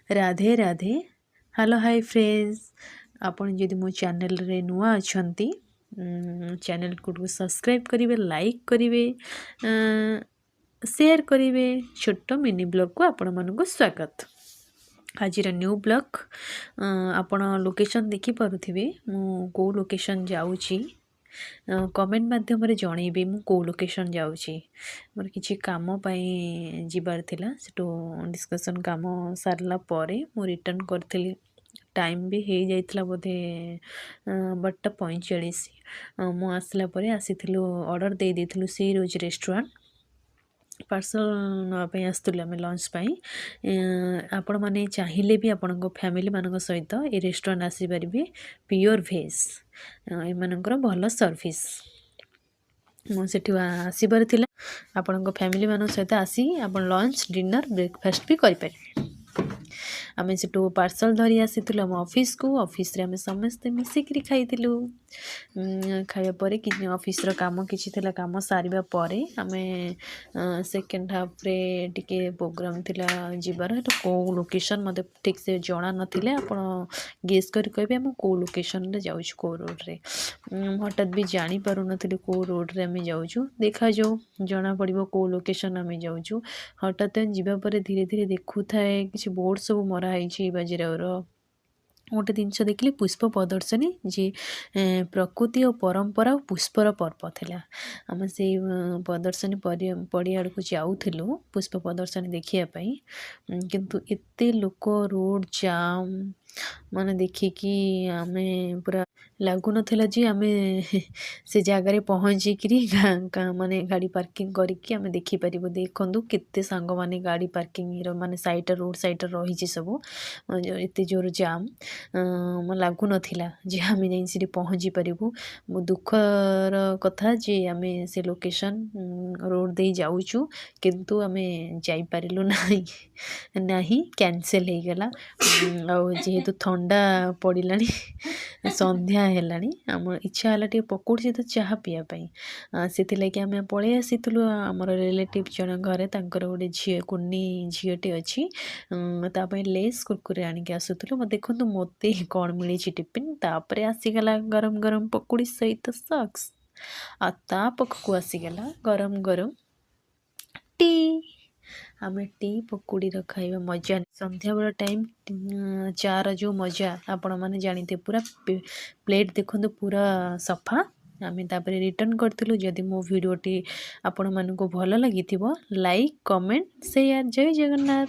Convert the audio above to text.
Radhe Radhe. Hello hi friends, आपण जदि मो चैनल रे नुआ अछंती चैनल को सब्सक्राइब करेंगे, लाइक करेंगे, शेयर करेंगे। छोट मिनी ब्लॉग को आपण मानक स्वागत। आज न्यू ब्लॉग आपण लोकेशन देखि पारुथिबे मु को लोकेशन जाउची कमेंट माध्यम जनइबे मु को लोकेशन जाउची। मोर किछि काम पई जिबार थिला, सेटो डिस्कशन काम सारला परे मु रिटर्न करथिली। टाइम भी हो जाइथिला बोधे 12:45 मु आसला परे आसीथिलु ऑर्डर दे देथिलु सी रोज रेस्टोरेंट पार्सल नापी आसुलु आम लंच पाई। आपण मैंने चाहिए भी आपण फैमिली मान सहित ये रेस्टोरेंट आसीपारे प्योर भेज एमनकर भल सर्विस मुझे आसबार आपण फैमिली मान सहित आसी आप लंच डिनर ब्रेकफास्ट भी करें। आम से पार्सल धरी आसी आम ऑफिस को ऑफिस रे आम समस्ते मिसिक खाइलु। खाया परे कि ऑफिस रो काम किछि थिला, काम सारिबा परे आमे सेकेंड हाफ रे टिके प्रोग्राम थिला जिबार। को लोकेशन मते ठीक से जणा नथिले, आपण गेस कर कहबे हम को लोकेशन रे जाउछु, को रोड रे। हठात भी जानी पारु नथिले को रोड रे आमे जाउछु। देखा जाऊ जना पड़िबो को लोकेशन आमे जाउछु। हठात जिबा परे धीरे धीरे देखु थाए किछि बोर्ड सब मरा आइछि बाजीरावर। गोटे जिनस देखिली पुष्प प्रदर्शनी जी प्रकृति और परंपरा और पुष्पर पर्व थिला। आम से प्रदर्शनी पड़िया को जाऊलु पुष्प प्रदर्शनी देखापी, किंतु एते लोक रोड जाम माने देखिकी आमे पूरा लगुन जी आमे से जगार पहुँचिकी माने गाड़ी पार्किंग करके आमे देखिपर। देखु केते सांग माने गाड़ी पार्किंग माने साइड रोड साइड रही सब एत जोर जाम लगुन जे आम जा पहुँची पारू। दुखर कथा जे आम से लोकेशन रोड दे जाऊँ किंतु आम जापारू ना कैंसल हो गला। जेहेतु ठंडा पड़ानी संध्या है आम इच्छा है पकोड़ी सहित चाह पीवाई, से आम पलि आसीलु आमर रिलेटिव जन घरे गोटे झी कुनी झीटे अच्छी ताप लेस कुरकुरे आणिक आसुलु। देखु मत कौन मिली टिफिन तापर आसीगला गरम गरम पकोड़ी सहित सक्स आ पखक आसीगला गरम गरम टी। आम टी पकोड़ी खाइबा मजा संध्या बेला टाइम चार जो मजा आपण मैंने जानते पूरा प्लेट देखु पूरा सफा। आम तापर रिटर्न करूँ। जदि मो भिडियोटी आपण मानक भल लगी लाइक कमेंट शेयर। जय जगन्नाथ।